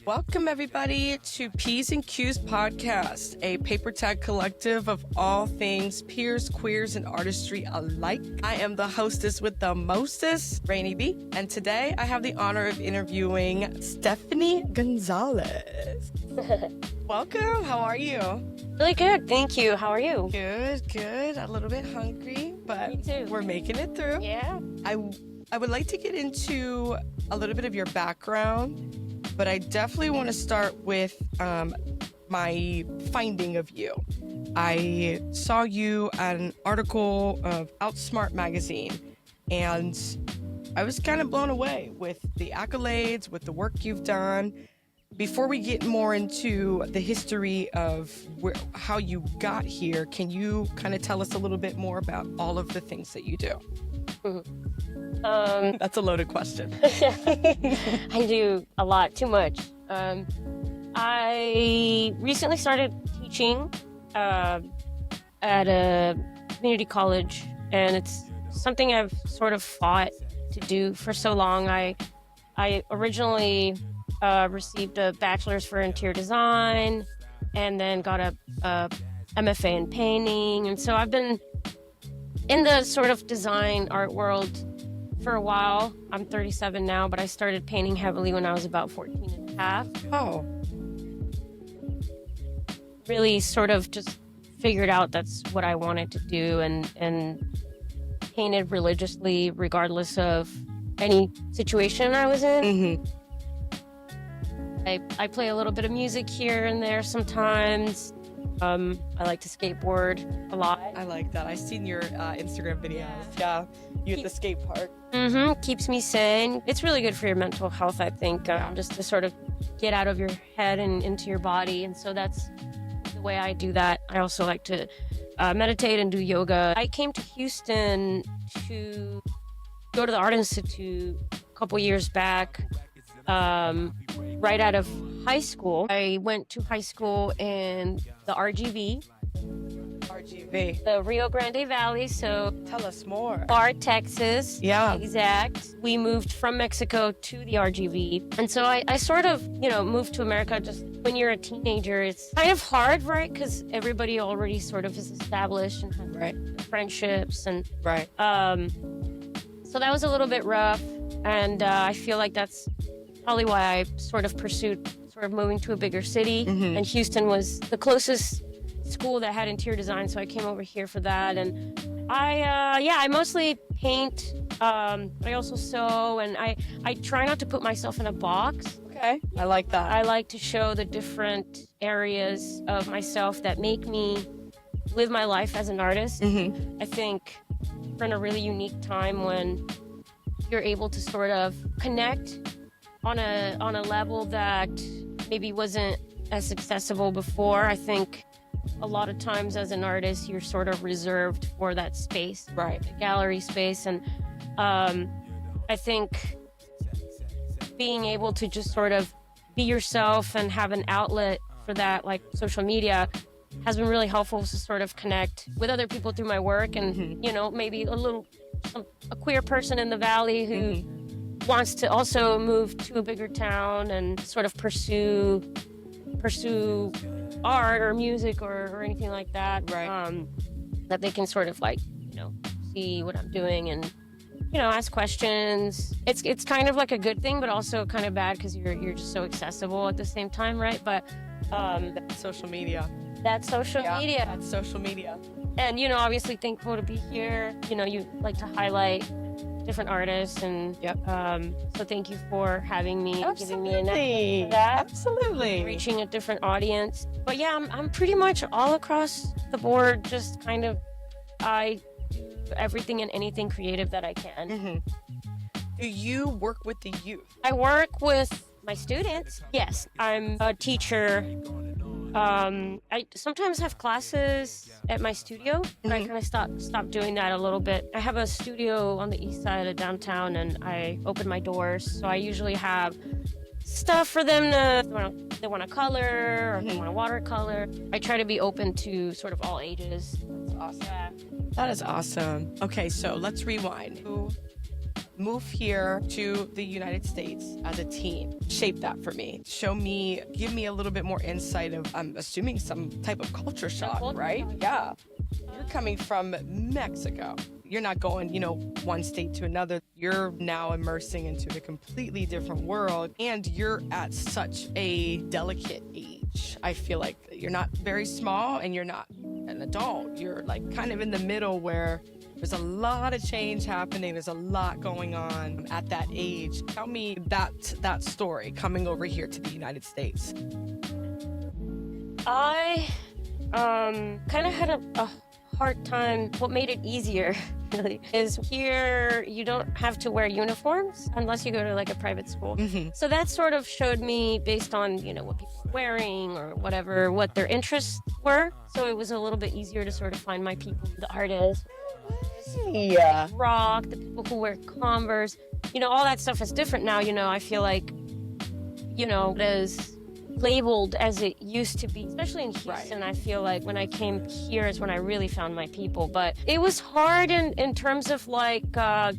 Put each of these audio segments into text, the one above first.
Welcome, everybody, to P's and Q's podcast, a PaperTag collective of all things peers, queers, and artistry alike. I am the hostess with the mostest, Rainy B, and today I have the honor of interviewing Stephanie Gonzalez. Welcome. How are you? Really good, thank you. How are you? Good. A little bit hungry, but Me too. we're making it through. Yeah. I would like to get into a little bit of your background, but I definitely want to start with my finding of you. I saw you at an article of Outsmart magazine, and I was kind of blown away with the accolades, with the work you've done. Before we get more into the history of how you got here, can you kind of tell us a little bit more about all of the things that you do? That's a loaded question. I do a lot, too much. I recently started teaching at a community college, and it's something I've sort of fought to do for so long. I originally received a bachelor's for interior design, and then got a MFA in painting, and so I've been in the sort of design art world for a while. I'm 37 now, but I started painting heavily when I was about 14 and a half. Oh. Really sort of just figured out that's what I wanted to do, and painted religiously regardless of any situation I was in. Mm-hmm. I play a little bit of music here and there sometimes. I like to skateboard a lot. I like that. I've seen your Instagram videos. Yeah, you at the skate park. Keeps me sane. It's really good for your mental health, I think, just to sort of get out of your head and into your body. And so that's the way I do that. I also like to meditate and do yoga. I came to Houston to go to the Art Institute a couple years back, right out of high school. I went to high school in the RGV, the Rio Grande Valley, so Tell us more. Bar, Texas. Yeah. Exact. We moved from Mexico to the RGV. And so I sort of, moved to America. Just when you're a teenager, it's kind of hard, right? Because everybody already sort of is established and has friendships. And Right. so that was a little bit rough. And I feel like that's probably why I sort of pursued sort of moving to a bigger city. Mm-hmm. And Houston was the closest school that had interior design, so I came over here for that. And I mostly paint, but I also sew, and I try not to put myself in a box. Okay. I like that. I like to show the different areas of myself that make me live my life as an artist. Mm-hmm. I think we're in a really unique time when you're able to sort of connect on a level that maybe wasn't as accessible before. I think a lot of times as an artist, you're sort of reserved for that space, Right. the gallery space. And I think being able to just sort of be yourself and have an outlet for that, like social media, has been really helpful to sort of connect with other people through my work. And, maybe a queer person in the Valley who wants to also move to a bigger town and sort of pursue art or music or anything like that. Right. That they can sort of see what I'm doing and ask questions. It's kind of like a good thing, but also kind of bad because you're just so accessible at the same time, right? But Social media. that's social media. That's social media. And obviously thankful to be here. You like to highlight different artists, and so thank you for having me, giving me an outlet for that. Absolutely. Reaching a different audience. But yeah, I'm pretty much all across the board, just kind of, I do everything and anything creative that I can. Mm-hmm. Do you work with the youth? I work with my students. Yes, I'm a teacher. I sometimes have classes at my studio, but I kind of stopped doing that a little bit. I have a studio on the east side of downtown, and I open my doors, so I usually have stuff for them they want to color, or they want to watercolor. I try to be open to sort of all ages. That's awesome. That is awesome. Okay, so let's rewind. move here to the United States as a teen? Shape that for me. Give me a little bit more insight of, I'm assuming, some type of culture shock, right? Yeah. You're coming from Mexico. You're not going, one state to another. You're now immersing into a completely different world, and you're at such a delicate age. I feel like you're not very small and you're not an adult. You're like kind of in the middle where there's a lot of change happening. There's a lot going on at that age. Tell me that story coming over here to the United States. I kind of had a hard time. What made it easier, really, is here you don't have to wear uniforms unless you go to like a private school. Mm-hmm. So that sort of showed me based on, what people were wearing or whatever, what their interests were. So it was a little bit easier to sort of find my people, the artists, Yeah. rock, the people who wear Converse. All that stuff is different now. I feel like, it is labeled as it used to be, especially in Houston. Right. I feel like when I came here is when I really found my people. But it was hard in terms of like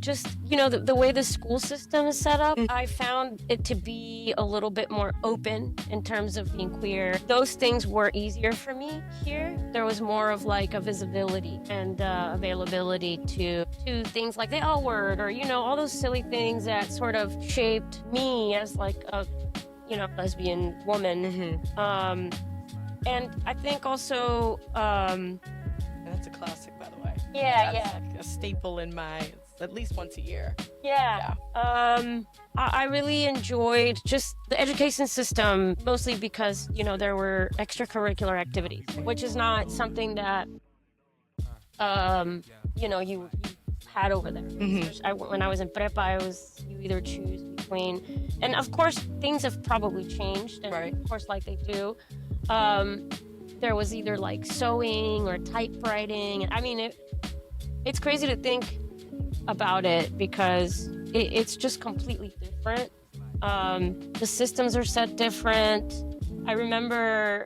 just the way the school system is set up. I found it to be a little bit more open in terms of being queer. Those things were easier for me here. There was more of like a visibility and availability to things like the L word or all those silly things that sort of shaped me as like a lesbian woman. Mm-hmm. And I think also that's a classic, by the way. Yeah. Like a staple in at least once a year. Yeah. I really enjoyed just the education system, mostly because there were extracurricular activities, which is not something that you had over there. Mm-hmm. When I was in prepa, you either choose between, and of course things have probably changed, and right. Of course, like they do, there was either like sewing or typewriting. I mean, it's crazy to think about it because it's just completely different. The systems are set different. I remember,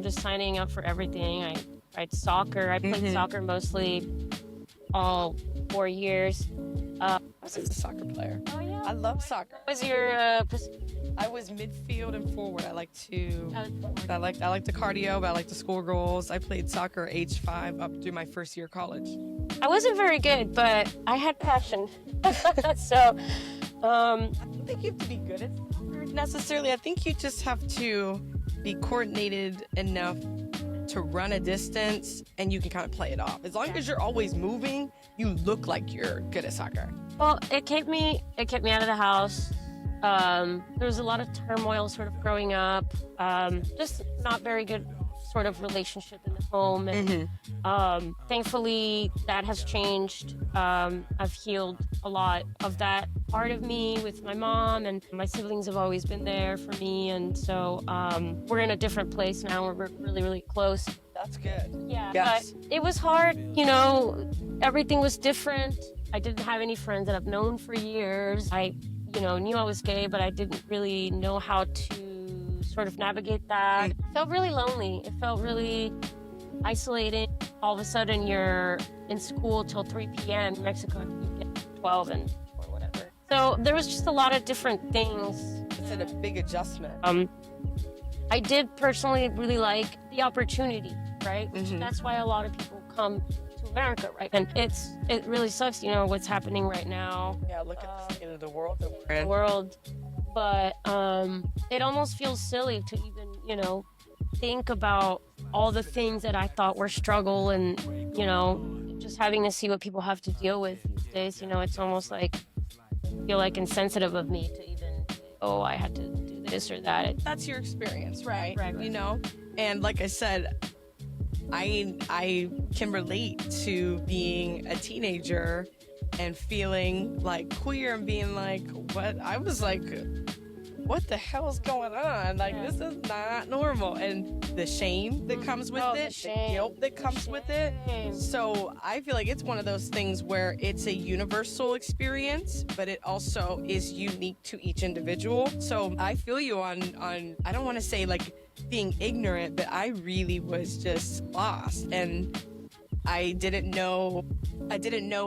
just signing up for everything. I tried soccer. I played soccer mostly all 4 years. I was a soccer player. Oh yeah. I love soccer. What was your I was midfield and forward. I like the cardio, but I like to score goals. I played soccer age 5 up through my first year of college. I wasn't very good, but I had passion. So I don't think you have to be good at soccer necessarily. I think you just have to be coordinated enough to run a distance, and you can kind of play it off. As long as you're always moving, you look like you're good at soccer. Well, it kept me out of the house. There was a lot of turmoil sort of growing up. Just not very good sort of relationship in the home. And thankfully, that has changed. I've healed a lot of that part of me with my mom, and my siblings have always been there for me. And so we're in a different place now. We're really, really close. That's good. Yeah, yes. But it was hard. Everything was different. I didn't have any friends that I've known for years. I knew I was gay, but I didn't really know how to sort of navigate that. It felt really lonely. It felt really isolating. All of a sudden, you're in school till 3 p.m. in Mexico, you get 12 or whatever. So there was just a lot of different things. It's a big adjustment. I did personally really like the opportunity, right? Mm-hmm. That's why a lot of people come to America, right? And it really sucks, what's happening right now. Yeah, look at the state of the world that we're in. But it almost feels silly to even, think about all the things that I thought were struggle and, just having to see what people have to deal with these days. It's almost like, I feel like insensitive of me to even, I had to do this or that. That's your experience, right? Right. And like I said, I can relate to being a teenager and feeling like queer and being like, what? I was like, what the hell's going on? Like, this is not normal. And the shame that comes with it, the guilt that comes with it. So I feel like it's one of those things where it's a universal experience, but it also is unique to each individual. So I feel you on I don't want to say like being ignorant, but I really was just lost. And I didn't know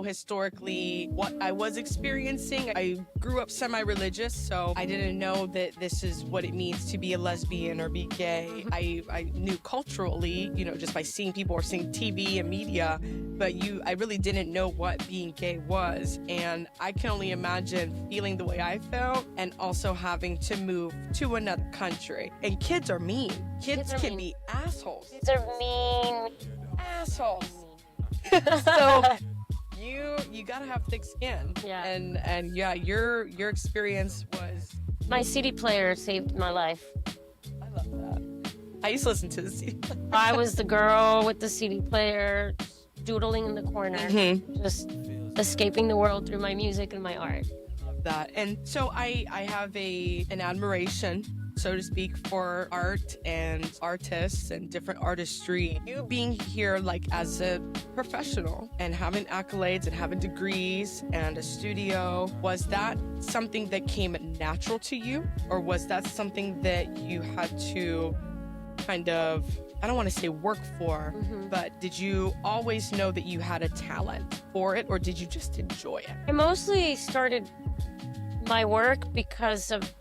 historically what I was experiencing. I grew up semi-religious, so I didn't know that this is what it means to be a lesbian or be gay. I knew culturally, just by seeing people or seeing TV and media, but I really didn't know what being gay was. And I can only imagine feeling the way I felt and also having to move to another country. And kids are mean. Kids can be assholes. Kids are mean. Assholes. So you gotta have thick skin. Yeah. And yeah, your experience was. My CD player saved my life. I love that. I used to listen to the CD. I was the girl with the CD player, doodling in the corner, just escaping the world through my music and my art. Love that. And so I have an admiration, so to speak, for art and artists and different artistry. You being here like as a professional and having accolades and having degrees and a studio, was that something that came natural to you, or was that something that you had to kind of, I don't want to say work for, but did you always know that you had a talent for it, or did you just enjoy it? I mostly started my work because of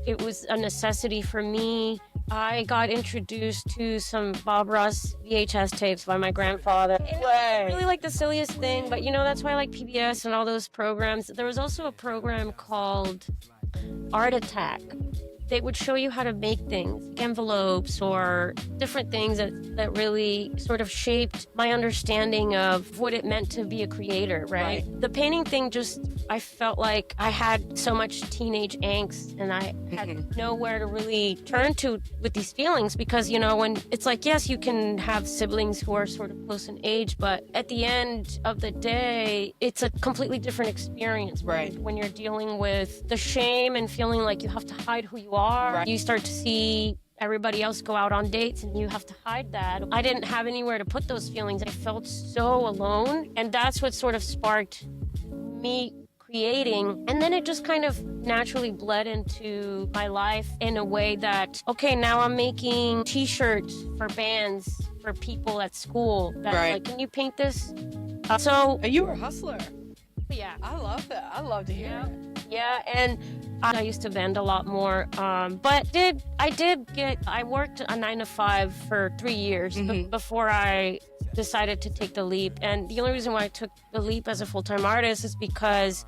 it was a necessity for me. I got introduced to some Bob Ross VHS tapes by my grandfather. It's really like the silliest thing, but that's why I like PBS and all those programs. There was also a program called Art Attack. They would show you how to make things, like envelopes or different things that really sort of shaped my understanding of what it meant to be a creator, right? The painting thing I felt like I had so much teenage angst and I had nowhere to really turn to with these feelings because, when it's like, yes, you can have siblings who are sort of close in age, but at the end of the day, it's a completely different experience. Right. When you're dealing with the shame and feeling like you have to hide who you are. Right. You start to see everybody else go out on dates and you have to hide that. I didn't have anywhere to put those feelings. I felt so alone. And that's what sort of sparked me creating. And then it just kind of naturally bled into my life in a way that, okay, now I'm making t-shirts for bands, for people at school. That's like, can you paint this? So you were a hustler. Yeah. I love that. I love to hear it. Yeah, and I used to vend a lot more, but I worked a 9-to-5 for 3 years before I decided to take the leap. And the only reason why I took the leap as a full-time artist is because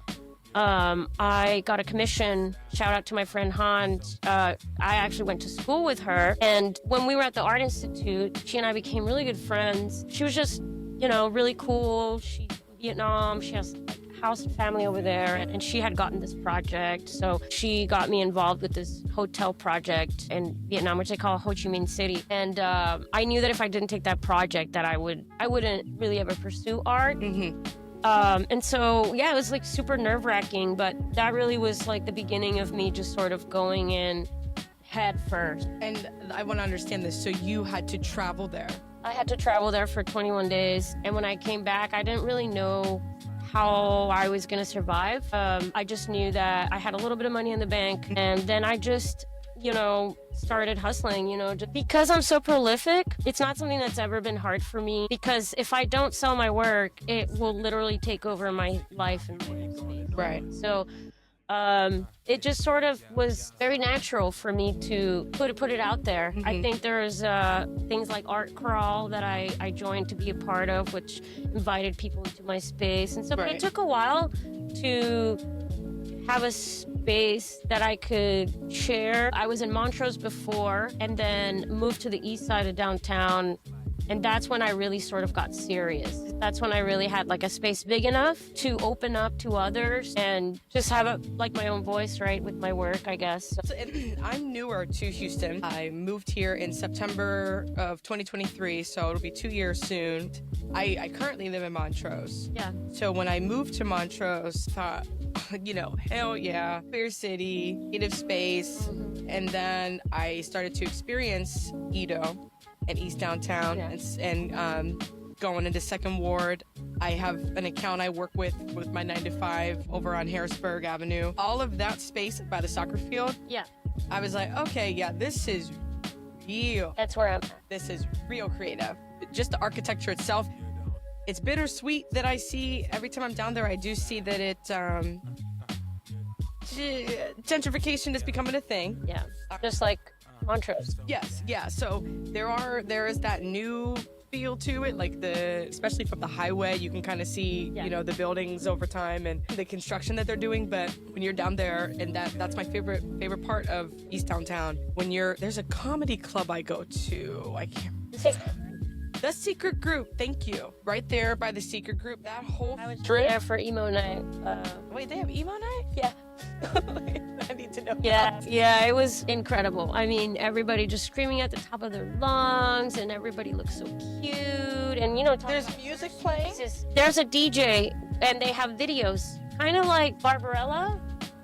I got a commission. Shout out to my friend Han. I actually went to school with her, and when we were at the Art Institute, she and I became really good friends. She was just, really cool. She's Vietnam. She has house and family over there, and she had gotten this project, so she got me involved with this hotel project in Vietnam, which they call Ho Chi Minh City. And I knew that if I didn't take that project, that I wouldn't really ever pursue art. And so yeah, it was like super nerve-wracking, but that really was like the beginning of me just sort of going in head first. And I want to understand this. So you had to travel there. I had to travel there for 21 days, and when I came back, I didn't really know how I was going to survive. I just knew that I had a little bit of money in the bank, and then I just, started hustling, just because I'm so prolific. It's not something that's ever been hard for me, because if I don't sell my work, it will literally take over my life and my space. Right. So it just sort of was very natural for me to put it out there. I think there's things like Art Crawl that I joined to be a part of, which invited people into my space. And so but it took a while to have a space that I could share. I was in Montrose before and then moved to the east side of downtown. And that's when I really sort of got serious. That's when I really had like a space big enough to open up to others and just have my own voice, right, with my work, I guess. So, I'm newer to Houston. I moved here in September of 2023, so it'll be 2 years soon. I currently live in Montrose. Yeah. So when I moved to Montrose, thought, hell yeah, queer city, native space. And then I started to experience Edo and East Downtown, and going into Second Ward. I have an account I work with my 9-to-5 over on Harrisburg Avenue. All of that space by the soccer field. Yeah. I was like, okay, yeah, this is real. That's where I'm at. This is real creative. just the architecture itself. It's bittersweet that I see every time I'm down there. I do see that it gentrification is becoming a thing. Yeah, just like Montrose. Yes, yeah. So there is that new feel to it, like especially from the highway, you can kind of see the buildings over time and the construction that they're doing. But when you're down there, and that's my favorite part of East Downtown. There's a comedy club I go to. I can't. The Secret Group, thank you. Right there by the Secret Group, that whole strip. Yeah, for emo night. Wait, they have emo night? Yeah. I need to know. Yeah, it was incredible. I mean, everybody just screaming at the top of their lungs, and everybody looks so cute. And there's music playing. There's a DJ, and they have videos, kind of like Barbarella.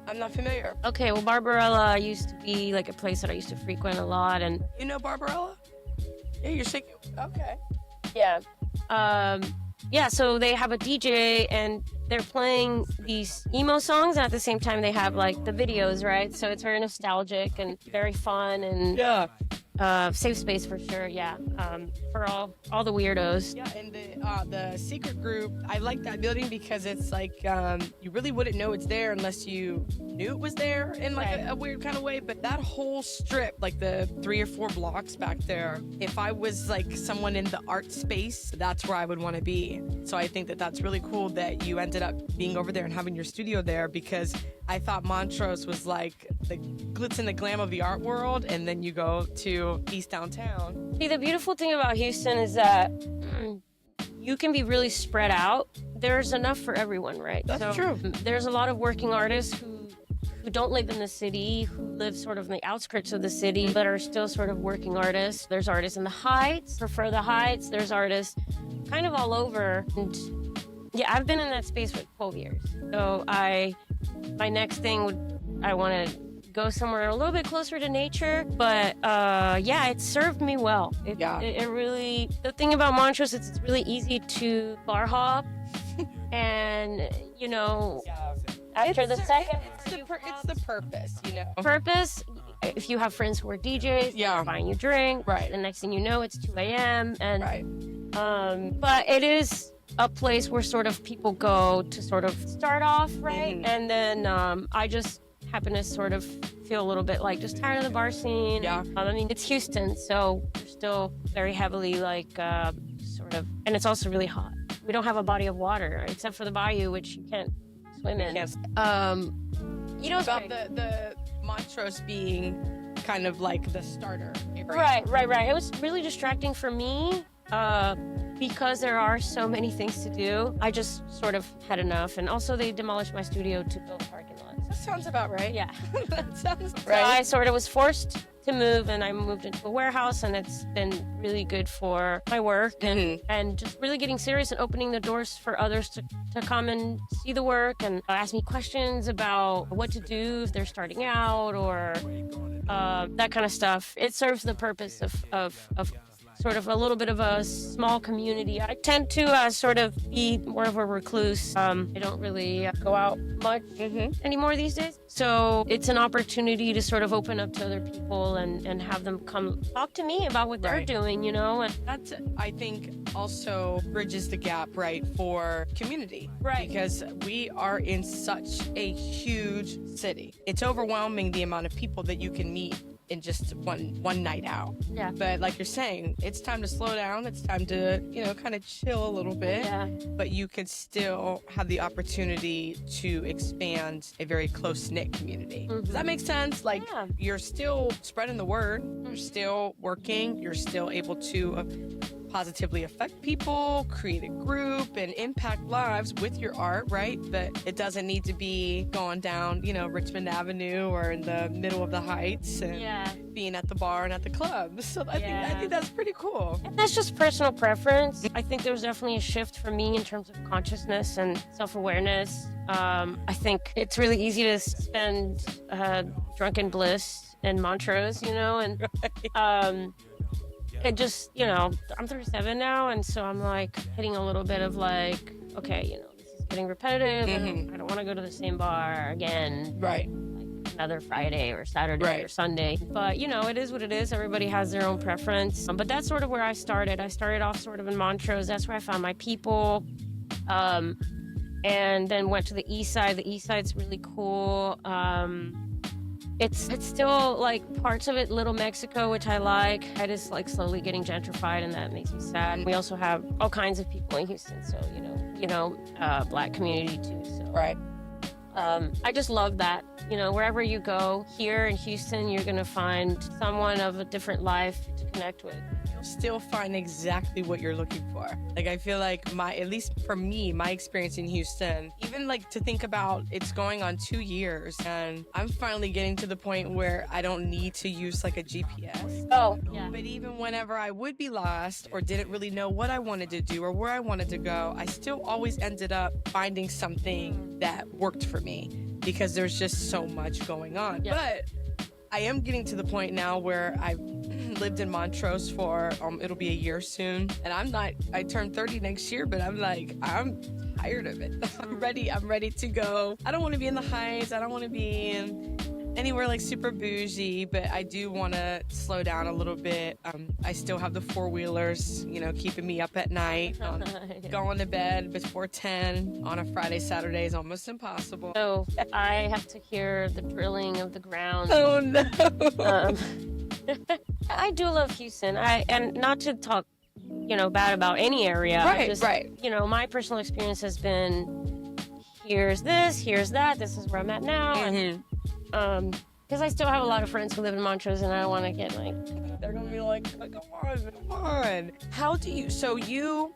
I'm not familiar. Okay, well, Barbarella used to be like a place that I used to frequent a lot, and you know Barbarella? Yeah, you're shaking. Okay. Yeah. Yeah, so they have a DJ and they're playing these emo songs, and at the same time they have like the videos, right? So it's very nostalgic and very fun, and safe space for sure. Yeah, for all the weirdos. Yeah, and the Secret Group, I like that building because it's like you really wouldn't know it's there unless you knew it was there in like a weird kind of way. But that whole strip, like the 3 or 4 blocks back there, if I was like someone in the art space, that's where I would want to be. So I think that that's really cool that you ended up being over there and having your studio there, because I thought Montrose was like the glitz and the glam of the art world, and then you go to East Downtown. See, the beautiful thing about Houston is that you can be really spread out. There's enough for everyone, right? That's true. There's a lot of working artists who don't live in the city, who live sort of in the outskirts of the city, but are still sort of working artists. There's artists in the Heights, prefer the Heights. There's artists kind of all over. And yeah, I've been in that space for 12 years. So my next thing I want to go somewhere a little bit closer to nature, but it served me well. It really, the thing about Montrose is it's really easy to bar hop, and after the second, it's the purpose, Purpose. If you have friends who are DJs, they're buying you drink. Right. The next thing you know, it's 2 a.m. and right. But it is a place where sort of people go to sort of start off, right? Mm-hmm. And then I just happen to sort of feel a little bit like just tired of the bar scene. Yeah. I mean, it's Houston, so we're still very heavily like sort of, and it's also really hot. We don't have a body of water except for the bayou, which you can't swim in. Yes. About the Montrose being kind of like the starter. Right. It was really distracting for me because there are so many things to do. I just sort of had enough, and also they demolished my studio to build a parking lot. That sounds about right. Yeah. That sounds So right. I sort of was forced to move, and I moved into a warehouse, and it's been really good for my work and just really getting serious and opening the doors for others to come and see the work and ask me questions about what to do if they're starting out or that kind of stuff. It serves the purpose of sort of a little bit of a small community. I tend to sort of be more of a recluse. I don't really go out much anymore these days. So it's an opportunity to sort of open up to other people and have them come talk to me about what they're doing, And that's, I think, also bridges the gap, right, for community. Right. Because we are in such a huge city. It's overwhelming the amount of people that you can meet in just one night out. Yeah. But like you're saying, it's time to slow down. It's time to, kind of chill a little bit. Yeah. But you can still have the opportunity to expand a very close-knit community. Does that make sense? Like, you're still spreading the word. You're still working. You're still able to positively affect people, create a group, and impact lives with your art, right? But it doesn't need to be going down, Richmond Avenue or in the middle of the Heights and being at the bar and at the club. So I think that's pretty cool. And that's just personal preference. I think there's definitely a shift for me in terms of consciousness and self-awareness. I think it's really easy to spend drunken bliss in Montrose, and it just, I'm 37 now, and so I'm like hitting a little bit of like, okay, this is getting repetitive. And I don't want to go to the same bar again. Right. other Friday or Saturday or Sunday. But, you know, it is what it is. Everybody has their own preference. But that's sort of where I started. I started off sort of in Montrose. That's where I found my people. And then went to the east side. The east side's really cool. It's still like parts of it, Little Mexico, which I like. It is like slowly getting gentrified, and that makes me sad. We also have all kinds of people in Houston, so Black community too. So I just love that. You know, wherever you go here in Houston, you're gonna find someone of a different life to connect with. Still find exactly what you're looking for. Like, I feel like at least for me, my experience in Houston, even like to think about it's going on 2 years, and I'm finally getting to the point where I don't need to use like a GPS. Oh, yeah. But even whenever I would be lost or didn't really know what I wanted to do or where I wanted to go, I still always ended up finding something that worked for me because there's just so much going on. Yeah. But I am getting to the point now where I've lived in Montrose for it'll be a year soon, and I turn 30 next year, but I'm tired of it. I'm ready to go. I don't want to be in the Heights. I don't want to be in anywhere like super bougie, but I do want to slow down a little bit. I still have the four-wheelers, you know, keeping me up at night. Going to bed before 10 on a Friday, Saturday is almost impossible. So I have to hear the drilling of the ground. Oh no. I do love Houston. And not to talk, you know, bad about any area. Right. You know, my personal experience has been here's this, here's that. This is where I'm at now. Mm-hmm. And because I still have a lot of friends who live in Montrose, and I don't want to get like they're gonna be like, come on. How do you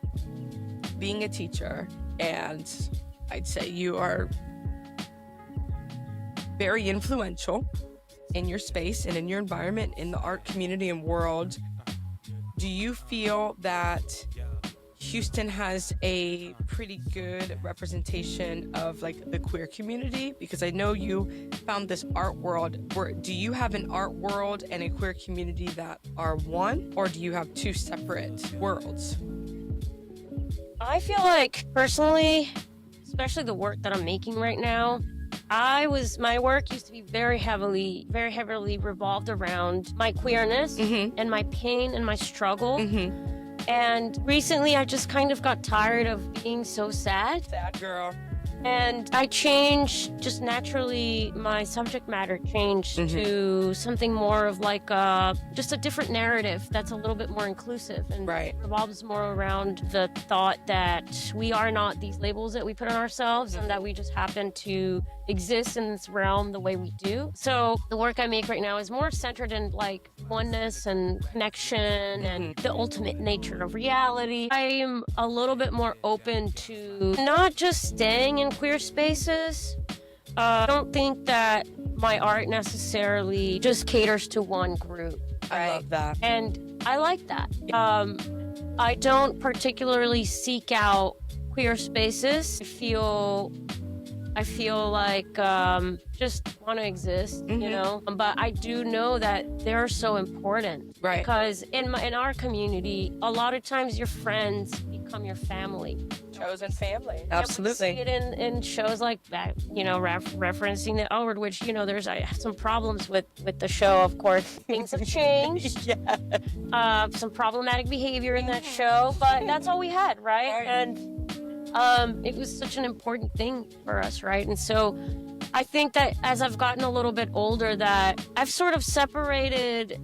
being a teacher, and I'd say you are very influential in your space and in your environment, in the art community and world, do you feel that Houston has a pretty good representation of like the queer community? Because I know you found this art world. Do you have an art world and a queer community that are one, or do you have two separate worlds? I feel like personally, especially the work that I'm making right now, my work used to be very heavily revolved around my queerness and my pain and my struggle. And recently I just kind of got tired of being so sad. Sad girl. And I changed, just naturally, my subject matter changed to something more of like just a different narrative that's a little bit more inclusive and revolves more around the thought that we are not these labels that we put on ourselves and that we just happen to exist in this realm the way we do. So the work I make right now is more centered in like oneness and connection and the ultimate nature of reality. I am a little bit more open to not just staying in queer spaces. I don't think that my art necessarily just caters to one group. I love that. And I like that. I don't particularly seek out queer spaces. I feel like just want to exist, you know. But I do know that they're so important, right? Because in our community, a lot of times your friends become your family. Chosen family, absolutely. We see it in shows like that, you know, referencing the L word, which, you know, I have some problems with the show. Of course, things have changed. Some problematic behavior in that show, but that's all we had, right? And it was such an important thing for us, right? And so I think that as I've gotten a little bit older, that I've sort of separated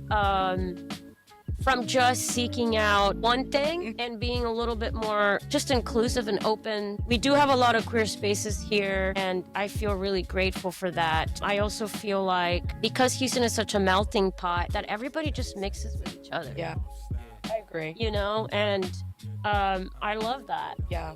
from just seeking out one thing and being a little bit more just inclusive and open. We do have a lot of queer spaces here, and I feel really grateful for that. I also feel like because Houston is such a melting pot, that everybody just mixes with each other. Yeah, I agree. You know, and I love that. Yeah.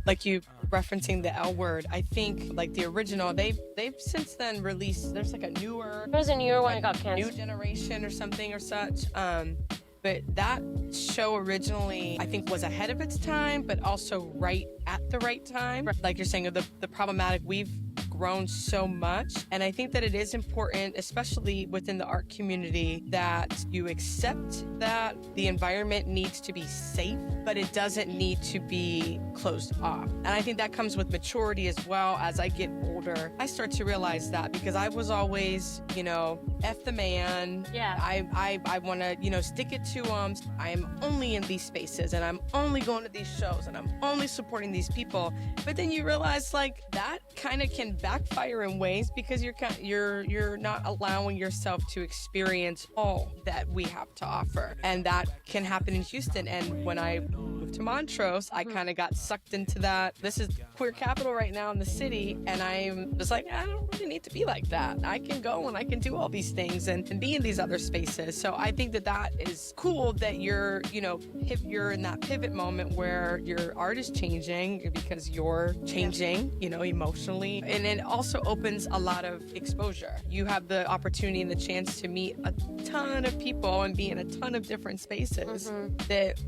Like you referencing the L word, I think like the original, they've since then released, there's like a newer, it was a newer one, it got canceled. New Generation or something or such. But that show originally, I think, was ahead of its time, but also right at the right time. Like you're saying, the problematic, we've grown so much. And I think that it is important, especially within the art community, that you accept that the environment needs to be safe, but it doesn't need to be closed off. And I think that comes with maturity as well. As I get older, I start to realize that, because I was always, F the man. Yeah. I want to, stick it to them. I am only in these spaces and I'm only going to these shows and I'm only supporting these people. But then you realize like that kind of can backfire in ways, because you're not allowing yourself to experience all that we have to offer. And that can happen in Houston. And when I moved to Montrose, I kind of got sucked into that. This is queer capital right now in the city. And I'm just like, I don't really need to be like that. I can go and I can do all these things and be in these other spaces. So I think that is cool that you're in that pivot moment where your art is changing because you're changing, emotionally. And it also opens a lot of exposure. You have the opportunity and the chance to meet a ton of people and be in a ton of different spaces that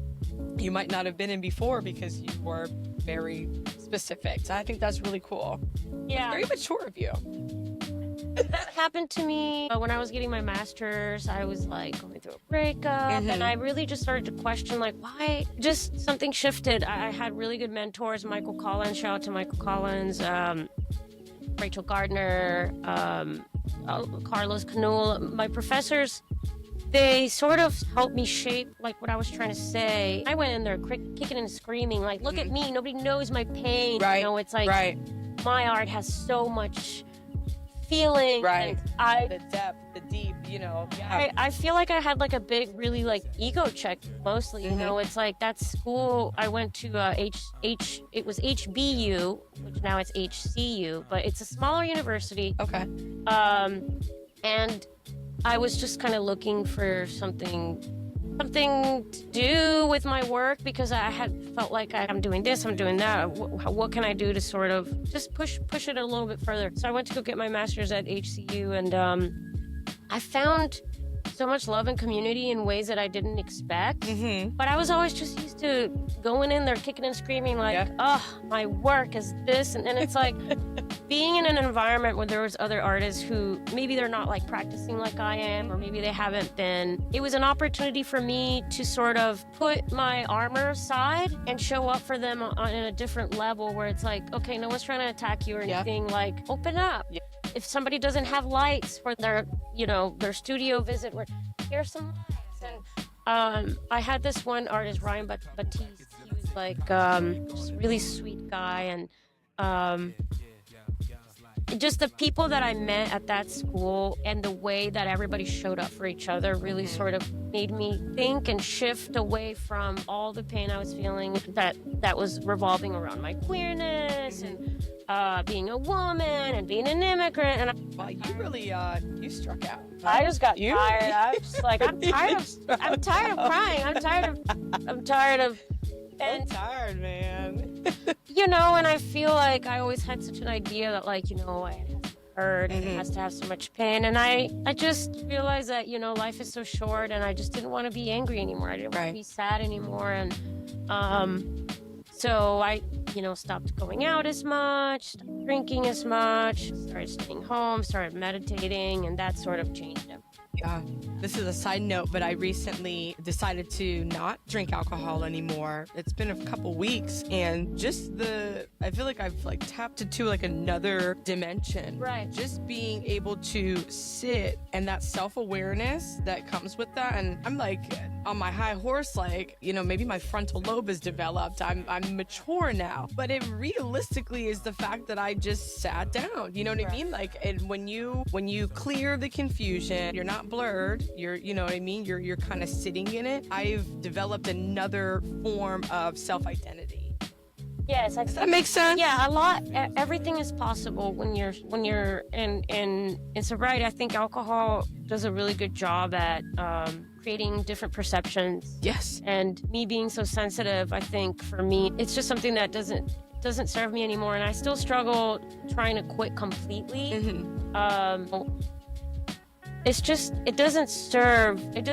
you might not have been in before because you were very specific. So I think that's really cool. Yeah. Very mature of you. That happened to me when I was getting my master's. I was like going through a breakup, and I really just started to question like why. Just something shifted. I had really good mentors. Michael Collins, shout out to Michael Collins, Rachel Gardner, Carlos Canul. My professors, they sort of helped me shape like what I was trying to say. I went in there kicking and screaming like, look at me, nobody knows my pain. Right. It's like my art has so much feeling. Right. And the depth, the deep, Yeah. I feel like I had like a big, really like ego check mostly. It's like that school I went to. It was HBU, which now it's HCU, but it's a smaller university. Okay. And I was just kind of looking for something to do with my work, because I had felt like I'm doing this, I'm doing that. What can I do to sort of just push it a little bit further? So I went to go get my master's at HCU, and I found so much love and community in ways that I didn't expect. But I was always just used to going in there kicking and screaming like, oh, my work is this. And then it's like being in an environment where there was other artists who maybe they're not like practicing like I am, or maybe they haven't been. It was an opportunity for me to sort of put my armor aside and show up for them on a different level, where it's like, okay, no one's trying to attack you or anything. Like, open up. If somebody doesn't have lights for their studio visit, here's some lights. And I had this one artist, Ryan Batiste. He was like just a really sweet guy, and just the people that I met at that school and the way that everybody showed up for each other really sort of made me think and shift away from all the pain I was feeling that was revolving around my queerness and being a woman and being an immigrant. And well, you really you struck out. I just got tired. I was just like, I'm tired of crying. I'm tired of I'm tired, man. And I feel like I always had such an idea that like, it has to hurt and it has to have so much pain. And I just realized that, life is so short, and I just didn't want to be angry anymore. I didn't want to be sad anymore. And so I, stopped going out as much, stopped drinking as much, started staying home, started meditating, and that sort of changed everything. Yeah, this is a side note, but I recently decided to not drink alcohol anymore. It's been a couple weeks, and I feel like I've like tapped into like another dimension. Right. Just being able to sit and that self-awareness that comes with that. And I'm like on my high horse, like, maybe my frontal lobe is developed. I'm mature now, but it realistically is the fact that I just sat down. You know what I mean? Like, and when you clear the confusion, you're not blurred. You know what I mean? You're kind of sitting in it. I've developed another form of self-identity. Yes, does that make sense? Yeah, a lot. Everything is possible when you're in sobriety. I think alcohol does a really good job at creating different perceptions. Yes. And me being so sensitive, I think for me, it's just something that doesn't serve me anymore, and I still struggle trying to quit completely. It's just it doesn't serve. It's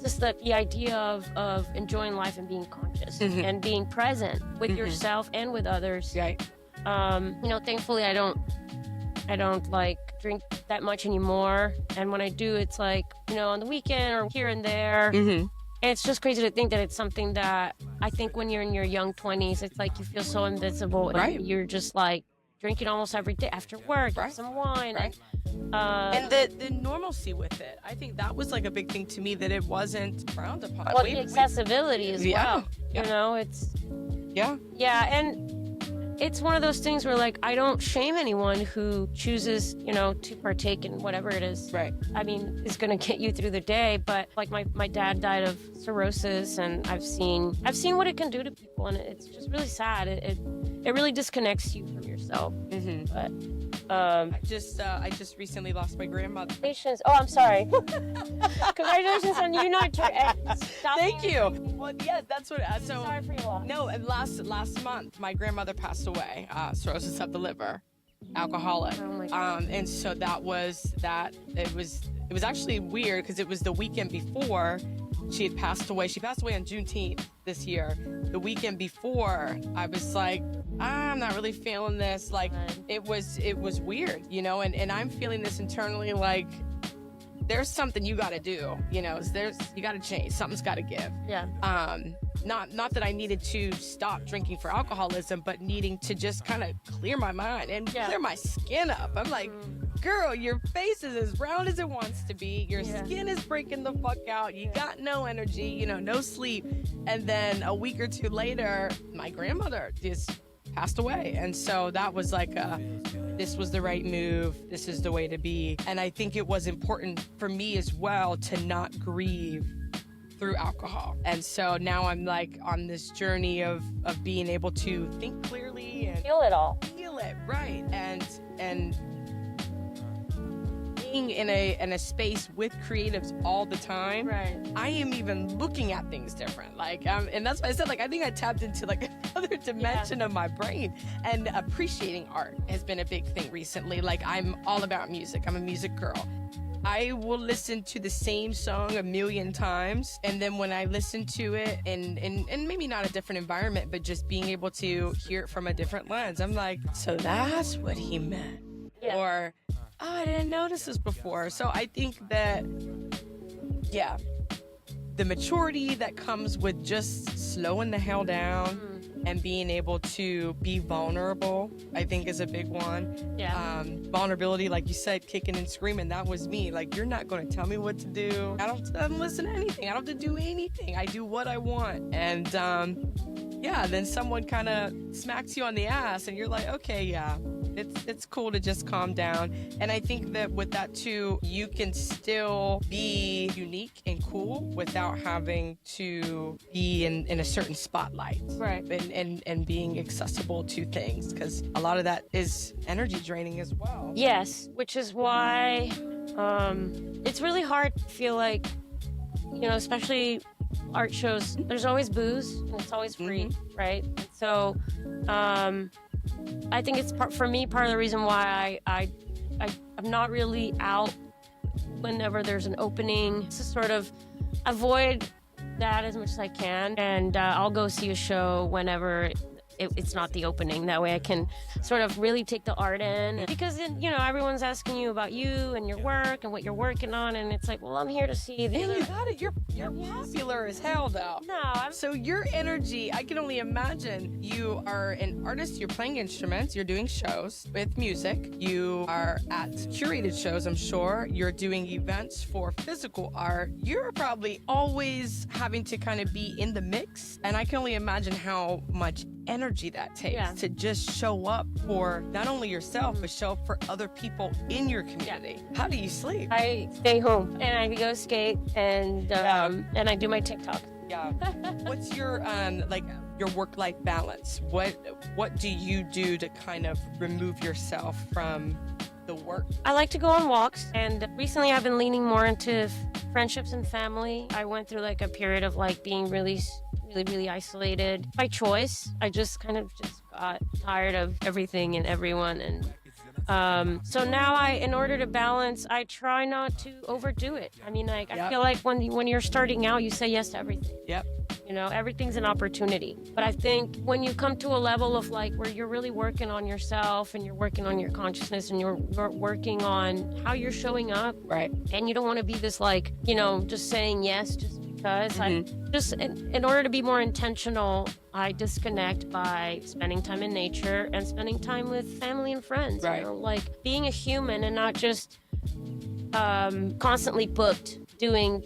just the idea of enjoying life and being conscious and being present with yourself and with others. Right. Thankfully I don't like drink that much anymore. And when I do, it's like, on the weekend or here and there. Mm-hmm. And it's just crazy to think that it's something that I think when you're in your young 20s, it's like you feel so invincible. Right. And you're just like drinking almost every day after work, Right. some wine. Right. And the normalcy with it, I think that was like a big thing to me, that it wasn't frowned upon. Well, the accessibility as well. Yeah. It's... Yeah. Yeah, and it's one of those things where, like, I don't shame anyone who chooses, to partake in whatever it is. Right. I mean, it's going to get you through the day, but like my dad died of cirrhosis, and I've seen what it can do to people, and it's just really sad. It really disconnects you from yourself. Mm-hmm. But I just recently lost my grandmother. Congratulations! Oh, I'm sorry. Congratulations on you not. Thank you. Well, yeah, that's what. So sorry for your loss. no, and last month my grandmother passed away. Cirrhosis of the liver, alcoholic. Oh my God. And so that was that. It was actually weird because it was the weekend before she had passed away. She passed away on Juneteenth this year. The weekend before, I was like, I'm not really feeling this. Like, it was weird, and I'm feeling this internally, like, there's something you got to do, you got to change. Something's got to give. Yeah. Not that I needed to stop drinking for alcoholism, but needing to just kind of clear my mind and clear my skin up. I'm like, girl, your face is as round as it wants to be. Your skin is breaking the fuck out. You got no energy, no sleep. And then a week or two later, my grandmother just passed away. And so that was like this was the right move. This is the way to be. And I think it was important for me as well to not grieve through alcohol. And so now I'm like on this journey of being able to think clearly and Feel it all. Feel it, right. And being in a space with creatives all the time, Right. I am even looking at things different. Like, and that's why I said, like, I think I tapped into like another dimension of my brain, and appreciating art has been a big thing recently. Like, I'm all about music. I'm a music girl. I will listen to the same song a million times, and then when I listen to it and maybe not a different environment, but just being able to hear it from a different lens, I'm like, so that's what he meant. Yeah. Or, oh, I didn't notice this before. So I think that, the maturity that comes with just slowing the hell down and being able to be vulnerable, I think is a big one. Yeah. Vulnerability, like you said, kicking and screaming, that was me. Like, you're not going to tell me what to do. I don't listen to anything. I don't have to do anything. I do what I want. And then someone kind of smacks you on the ass and you're like, okay, it's cool to just calm down. And I think that with that too, you can still be unique and cool without having to be in a certain spotlight. Right. And being accessible to things, because a lot of that is energy draining as well. Yes, which is why it's really hard to feel like, especially art shows, there's always booze and it's always free, right? So I think it's part of the reason why I'm not really out whenever there's an opening, to sort of avoid that as much as I can, and I'll go see a show whenever it's not the opening. That way I can sort of really take the art in, because everyone's asking you about you and your work and what you're working on, and it's like, well, I'm here to see the And you got it. You're popular as hell, though. No, So your energy, I can only imagine. You are an artist. You're playing instruments. You're doing shows with music. You are at curated shows, I'm sure. You're doing events for physical art. You're probably always having to kind of be in the mix, and I can only imagine how much energy that takes to just show up for not only yourself, but show up for other people in your community. How do you sleep? I stay home and I go skate and I do my TikTok. Yeah. What's your your work-life balance? What do you do to kind of remove yourself from the work? I like to go on walks, and recently I've been leaning more into friendships and family. I went through like a period of like being really isolated by choice. I just got tired of everything and everyone, and So now in order to balance, I try not to overdo it. I mean, like, I feel like when you're starting out, you say yes to everything. Yep. You know, everything's an opportunity. But I think when you come to a level of like where you're really working on yourself and you're working on your consciousness and you're working on how you're showing up, right? And you don't want to be this like, you know, just saying yes just because. I just in order to be more intentional, I disconnect by spending time in nature and spending time with family and friends. Right. You know, like being a human and not just constantly booked doing,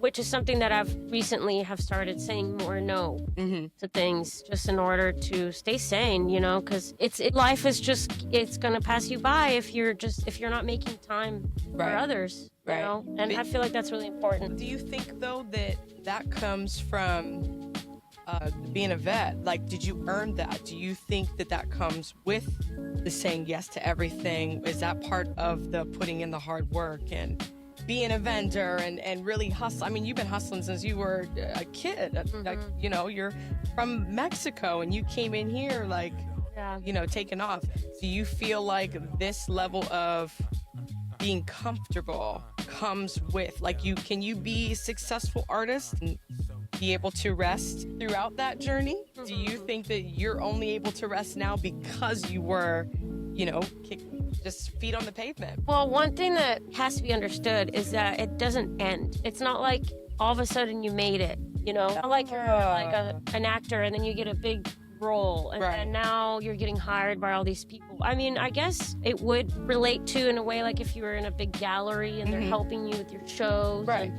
which is something that I've recently have started saying more no to things just in order to stay sane, you know, because life is just, it's going to pass you by if you're not making time for others, you know, and I feel like that's really important. Do you think though that comes from being a vet? Like, did you earn that? Do you think that comes with the saying yes to everything? Is that part of the putting in the hard work and being a vendor and really hustle? I mean, you've been hustling since you were a kid. Like, you know, you're from Mexico and you came in here like, you know, taking off. Do you feel like this level of being comfortable comes with, like, can you be a successful artist and be able to rest throughout that journey? Do you think that you're only able to rest now because you were, you know, just feet on the pavement? Well, one thing that has to be understood is that it doesn't end. It's not like all of a sudden you made it, you know? Not like you're like an actor and then you get a big role and now you're getting hired by all these people. I mean, I guess it would relate to in a way like if you were in a big gallery and they're helping you with your shows. Right.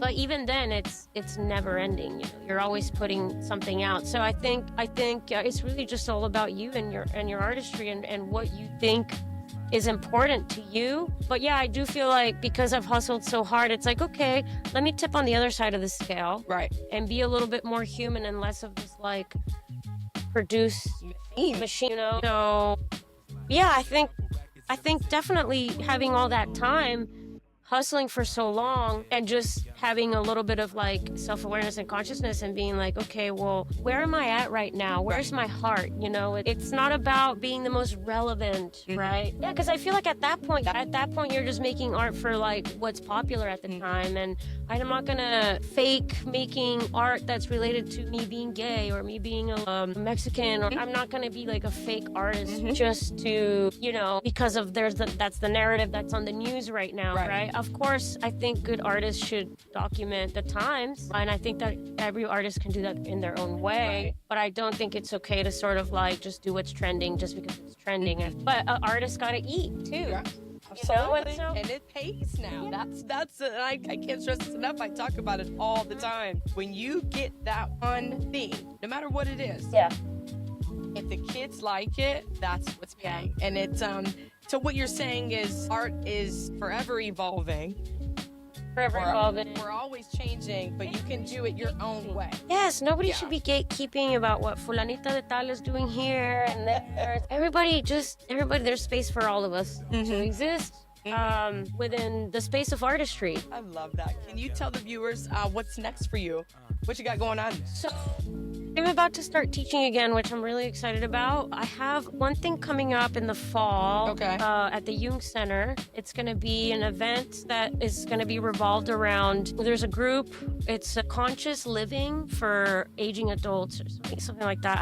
But even then, it's never ending. You know, you're always putting something out. So I think it's really just all about you and your artistry and what you think is important to you. But yeah, I do feel like because I've hustled so hard, it's like, okay, let me tip on the other side of the scale, right, and be a little bit more human and less of this like produce machine. You know. So yeah, I think definitely having all that time, hustling for so long and just having a little bit of like self-awareness and consciousness and being like, okay, well, where am I at right now? Where's my heart? You know, it's not about being the most relevant, right? Yeah, because I feel like at that point you're just making art for like what's popular at the time, and I'm not gonna fake making art that's related to me being gay or me being a Mexican, or I'm not gonna be like a fake artist just to, you know, because of that's the narrative that's on the news right now, right? Of course, I think good artists should document the times, and I think that every artist can do that in their own way, but I don't think it's okay to sort of like just do what's trending just because it's trending. But an artist gotta eat too. Absolutely. And it pays now. That's I can't stress this enough. I talk about it all the time. When you get that one thing, no matter what it is, if the kids like it, that's what's paying. And it's so what you're saying is art is forever evolving. We're always changing, but you can do it your own way. Yes, nobody should be gatekeeping about what fulanita de tal is doing here and there. Everybody, there's space for all of us to exist within the space of artistry. I love that. Can you tell the viewers what's next for you? What you got going on? So, I'm about to start teaching again, which I'm really excited about. I have one thing coming up in the fall at the Jung Center. It's going to be an event that is going to be revolved around, there's a group, it's a conscious living for aging adults or something like that.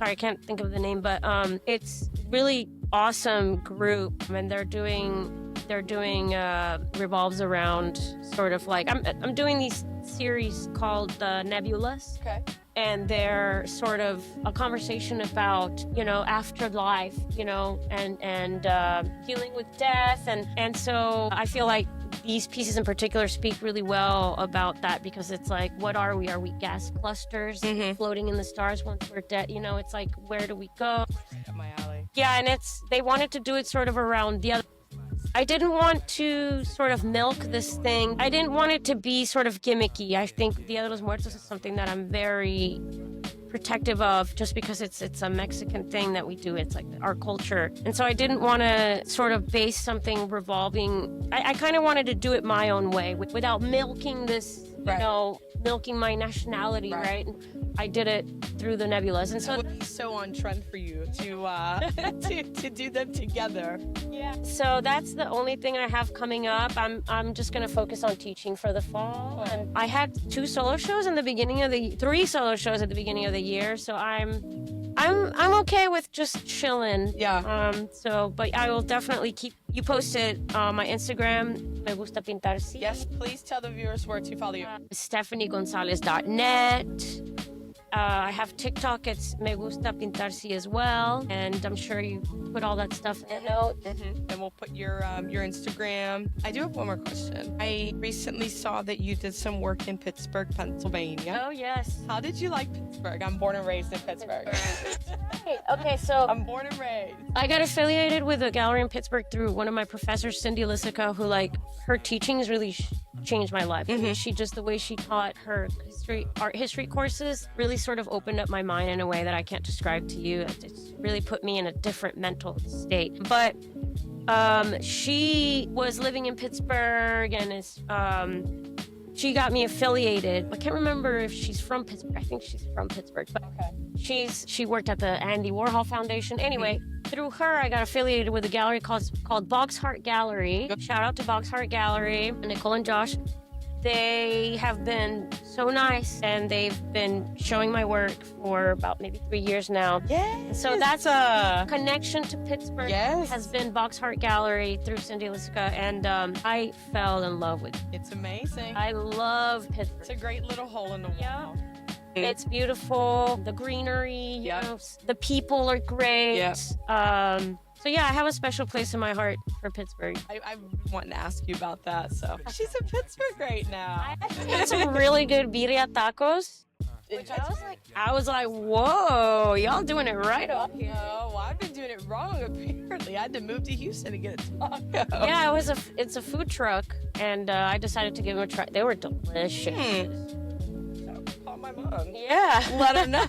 I can't think of the name, but it's really awesome group, and they're doing revolves around sort of like, I'm doing these series called Nebulas. And they're sort of a conversation about, you know, afterlife, you know, and healing with death. And so I feel like these pieces in particular speak really well about that, because it's like, what are we? Are we gas clusters floating in the stars once we're dead? You know, it's like, where do we go? Right up my alley. Yeah, and they wanted to do it sort of around the other. I didn't want to sort of milk this thing. I didn't want it to be sort of gimmicky. I think Dia de los Muertos is something that I'm very protective of, just because it's a Mexican thing that we do. It's like our culture. And so I didn't want to sort of base something revolving. I kind of wanted to do it my own way without milking this Right. milking my nationality, right? And I did it through the nebulas, and so it would be so on trend for you to to do them together. yeah. So that's the only thing I have coming up. I'm just gonna focus on teaching for the fall, and I had 3 solo shows at the beginning of the year, so I'm okay with just chilling. Yeah. But I will definitely keep you posted on my Instagram. Me gusta pintarsi. Yes, please tell the viewers where to follow you. StephanieGonzalez.net. I have TikTok. It's Me Gusta Pintarsi as well, and I'm sure you put all that stuff in the note. And we'll put your Instagram. I do have one more question. I recently saw that you did some work in Pittsburgh, Pennsylvania. Oh yes. How did you like Pittsburgh? I'm born and raised in Pittsburgh. Okay, so I'm born and raised. I got affiliated with a gallery in Pittsburgh through one of my professors, Cindy Lissica, who her teachings really changed my life. She just, the way she taught her art history courses really sort of opened up my mind in a way that I can't describe to you. It really put me in a different mental state. But she was living in Pittsburgh, and she got me affiliated. I can't remember if she's from Pittsburgh. I think she's from Pittsburgh, but she worked at the Andy Warhol Foundation. Anyway, through her, I got affiliated with a gallery called Boggs Heart Gallery. Shout out to Boggs Heart Gallery, Nicole and Josh. They have been so nice, and they've been showing my work for about maybe 3 years now. Yes. So that's a connection to Pittsburgh. Yes. Has been Boggs Heart Gallery through Cindy Lissica, and I fell in love with it. It's amazing. I love Pittsburgh. It's a great little hole in the wall. It's beautiful. The greenery, the people are great. So yeah, I have a special place in my heart for Pittsburgh. I wanted to ask you about that. So she's in Pittsburgh right now. I had some really good birria tacos. I was like, whoa, y'all doing it right up here. Oh, well, I've been doing it wrong apparently. I had to move to Houston to get a taco. Yeah, it's a food truck, and I decided to give them a try. They were delicious. Call my mom. Yeah. Let her know.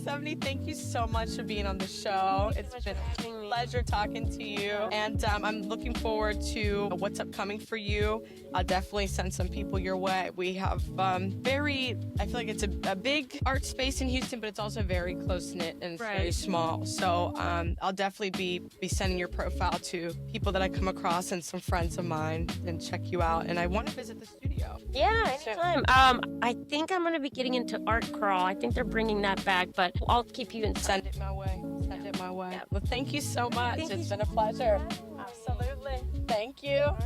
Stephanie, thank you so much for being on the show. It's been a pleasure talking to you. And I'm looking forward to what's upcoming for you. I'll definitely send some people your way. We have I feel like it's a big art space in Houston, but it's also very close-knit and very small. So I'll definitely be sending your profile to people that I come across and some friends of mine and check you out. And I want to visit the studio. Yeah, anytime. I think I'm going to be getting into art crawl. I think they're bringing that back, but I'll keep you in. Send it my way. Yeah. Well, thank you so much. It's been a pleasure. Absolutely. Thank you.